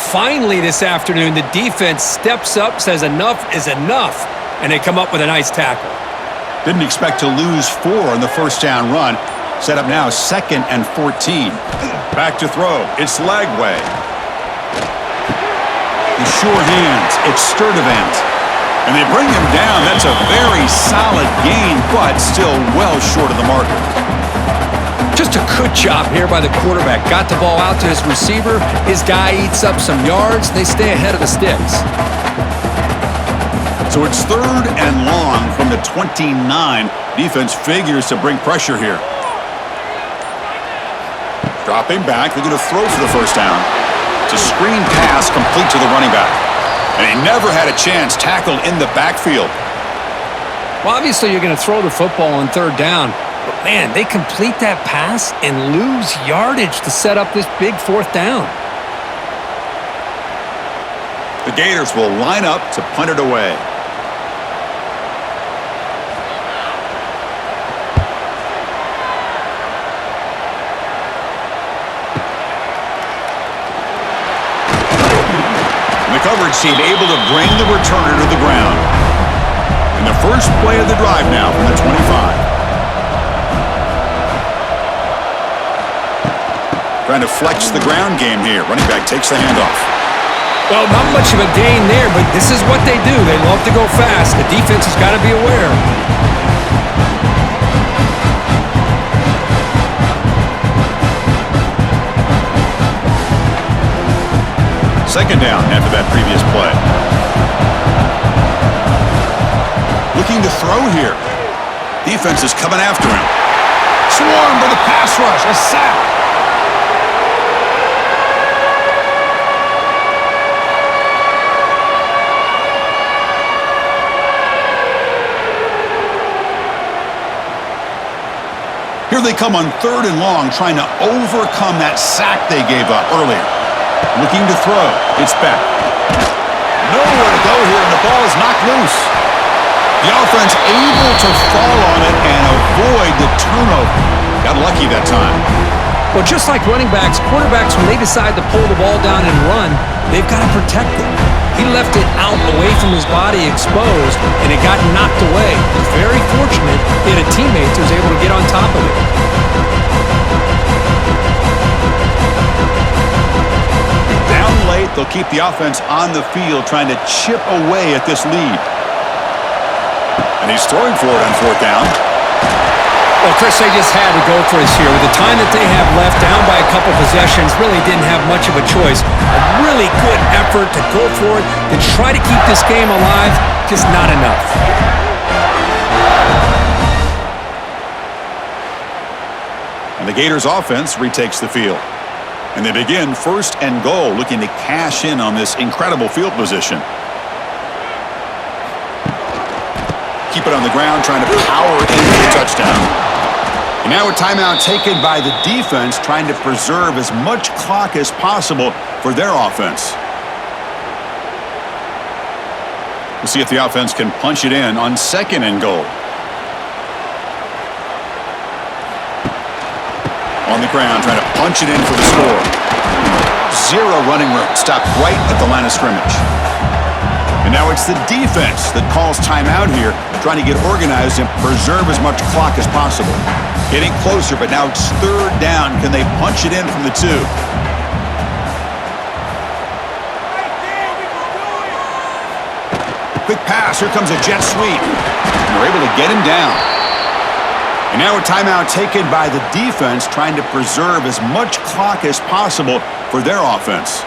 Finally this afternoon, the defense steps up, says enough is enough, and they come up with a nice tackle. Didn't expect to lose 4 on the first down run. Set up now 2nd and 14. Back to throw. It's Lagway. The sure hands. It's Sturdivant. And they bring him down. That's a very solid gain, but still well short of the marker. Just a good job here by the quarterback. Got the ball out to his receiver. His guy eats up some yards. They stay ahead of the sticks. So it's 3rd and long from the 29. Defense figures to bring pressure here. Dropping back. They're going to throw for the first down. It's a screen pass complete to the running back. And he never had a chance, tackled in the backfield. Well, obviously you're going to throw the football on 3rd down. But, man, they complete that pass and lose yardage to set up this big 4th down. The Gators will line up to punt it away. Coverage team able to bring the returner to the ground. And the first play of the drive now from the 25. Trying to flex the ground game here. Running back takes the handoff. Well, not much of a gain there, but this is what they do. They love to go fast. The defense has got to be aware. Second down after that previous play. Looking to throw here. Defense is coming after him. Swarmed by the pass rush. A sack. Here they come on 3rd and long, trying to overcome that sack they gave up earlier. Looking to throw. It's back. Nowhere to go here, and the ball is knocked loose. The offense able to fall on it and avoid the turnover. Got lucky that time. Well, just like running backs, quarterbacks, when they decide to pull the ball down and run, they've got to protect it. He left it out away from his body exposed, and it got knocked away. He's very fortunate he had a teammate who was able to get on top of it. Down late, they'll keep the offense on the field trying to chip away at this lead. And he's throwing for it on 4th down. Well, Chris, they just had to go for this here. With the time that they have left, down by a couple possessions, really didn't have much of a choice. A really good effort to go for it, to try to keep this game alive, just not enough. And the Gators offense retakes the field. And they begin 1st and goal, looking to cash in on this incredible field position. Keep it on the ground, trying to power into the touchdown. And now a timeout taken by the defense, trying to preserve as much clock as possible for their offense. We'll see if the offense can punch it in on 2nd and goal. On the ground, trying to punch it in for the score. Zero running room. Stopped right at the line of scrimmage. And now it's the defense that calls timeout here, trying to get organized and preserve as much clock as possible. Getting closer, but now it's third down. Can they punch it in from the 2? Quick pass. Here comes a jet sweep. And they're able to get him down. And now a timeout taken by the defense, trying to preserve as much clock as possible for their offense.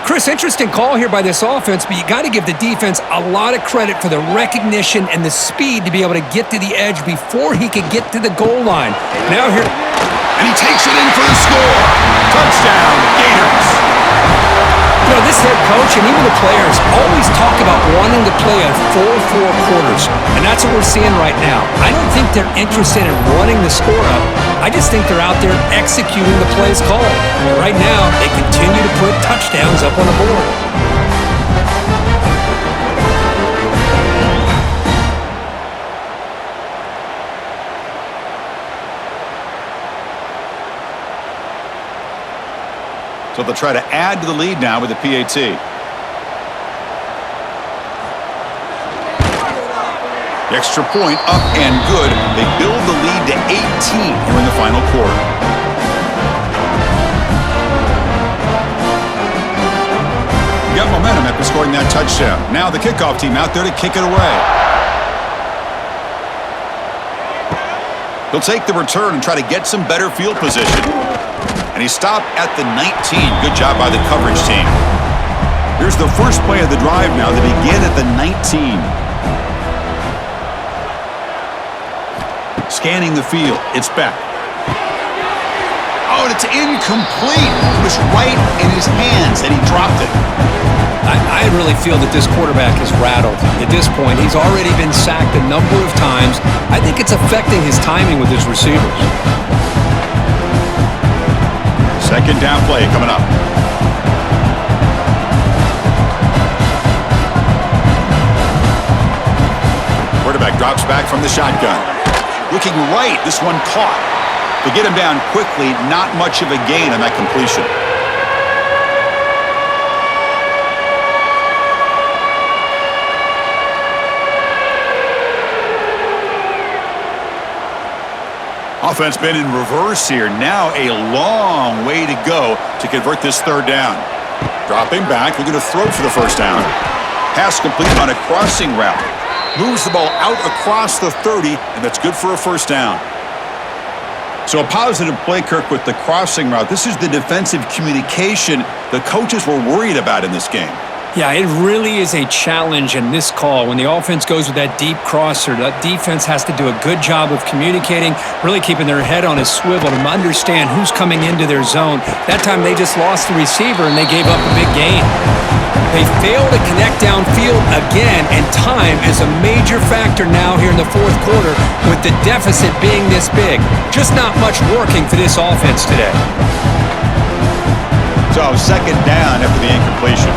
Chris, interesting call here by this offense, but you got to give the defense a lot of credit for the recognition and the speed to be able to get to the edge before he could get to the goal line. Now here, and he takes it in for the score. Touchdown, Gators. You know, this head coach and even the players always talk about wanting to play a full 4 quarters, and that's what we're seeing right now. I don't think they're interested in running the score up. I just think they're out there executing the plays called. And right now, they continue to put touchdowns up on the board. So they'll try to add to the lead now with the PAT. The extra point up and good. They build the lead to 18 here in the final quarter. Got momentum after scoring that touchdown. Now the kickoff team out there to kick it away. He'll take the return and try to get some better field position. And he stopped at the 19. Good job by the coverage team. Here's the first play of the drive now. They begin at the 19. Scanning the field. It's back. Oh, and it's incomplete. It was right in his hands, and he dropped it. I really feel that this quarterback is rattled. At this point, he's already been sacked a number of times. I think it's affecting his timing with his receivers. Second down play coming up. Quarterback drops back from the shotgun. Looking right, this one caught. To get him down quickly, not much of a gain on that completion. Offense been in reverse here. Now a long way to go to convert this third down. Dropping back, looking to throw for the first down. Pass complete on a crossing route. Moves the ball out across the 30, and that's good for a first down. So a positive play, Kirk, with the crossing route. This is the defensive communication the coaches were worried about in this game. Yeah, it really is a challenge in this call. When the offense goes with that deep crosser, that defense has to do a good job of communicating, really keeping their head on a swivel to understand who's coming into their zone. That time they just lost the receiver and they gave up a big gain. They fail to connect downfield again, and time is a major factor now here in the fourth quarter with the deficit being this big. Just not much working for this offense today. So second down after the incompletion.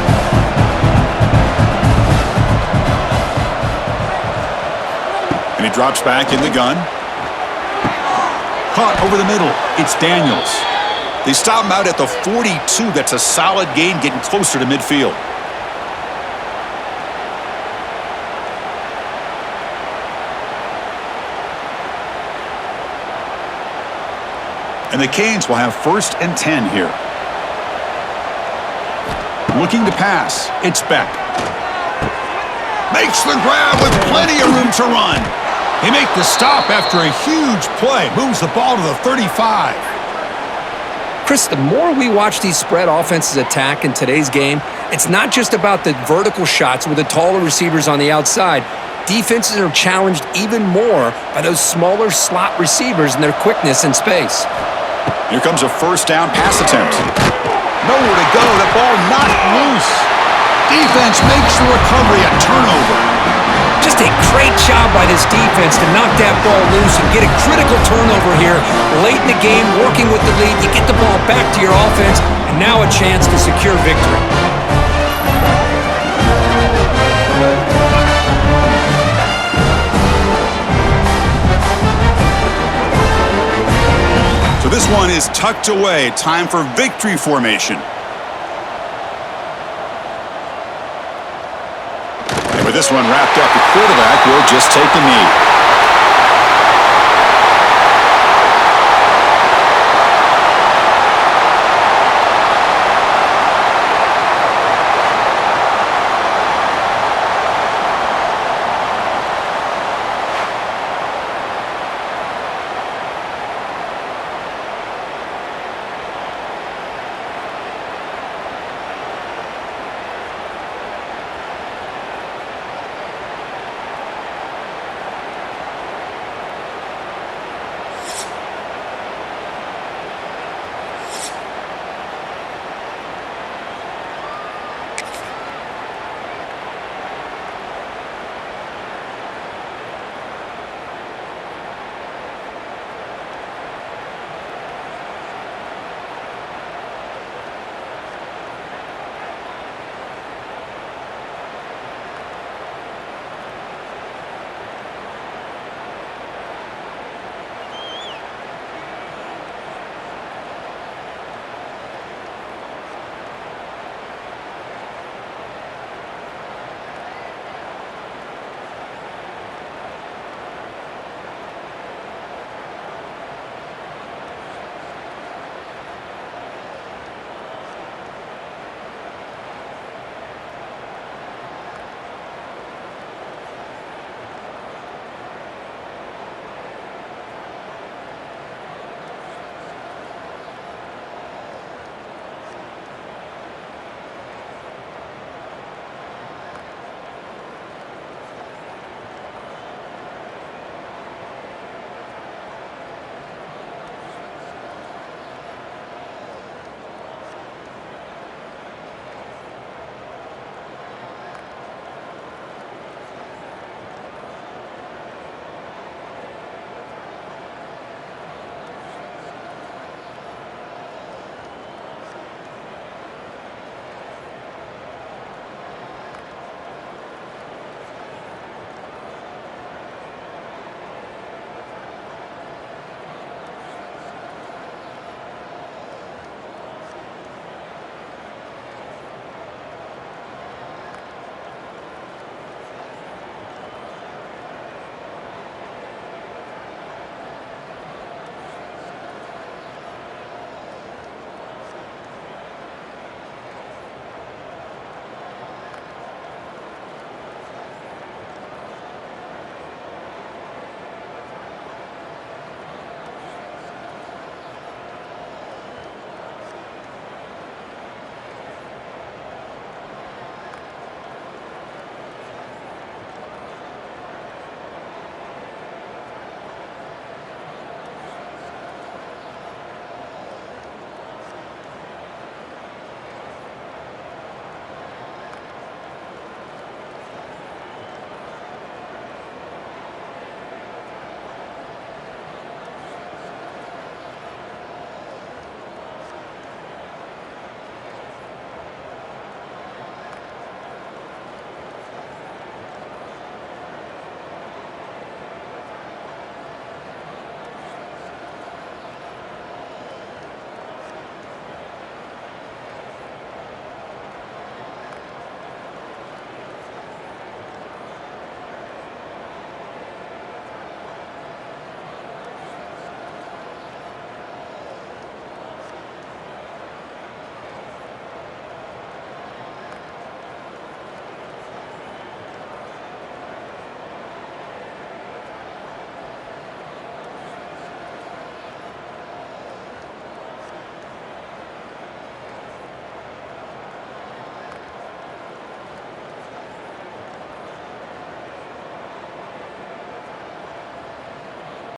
And he drops back in the gun. Caught over the middle. It's Daniels. They stop him out at the 42. That's a solid gain, getting closer to midfield. And the Canes will have 1st and 10 here. Looking to pass. It's Beck. Makes the grab with plenty of room to run. They make the stop after a huge play. Moves the ball to the 35. Chris, the more we watch these spread offenses attack in today's game, it's not just about the vertical shots with the taller receivers on the outside. Defenses are challenged even more by those smaller slot receivers and their quickness in space. Here comes a first down pass attempt. Nowhere to go. The ball not loose. Defense makes the recovery a turnover. Just a great job by this defense to knock that ball loose and get a critical turnover here late in the game, working with the lead. You get the ball back to your offense, and now a chance to secure victory. So this one is tucked away. Time for victory formation. And with this one wrapped up, the quarterback will just take the knee.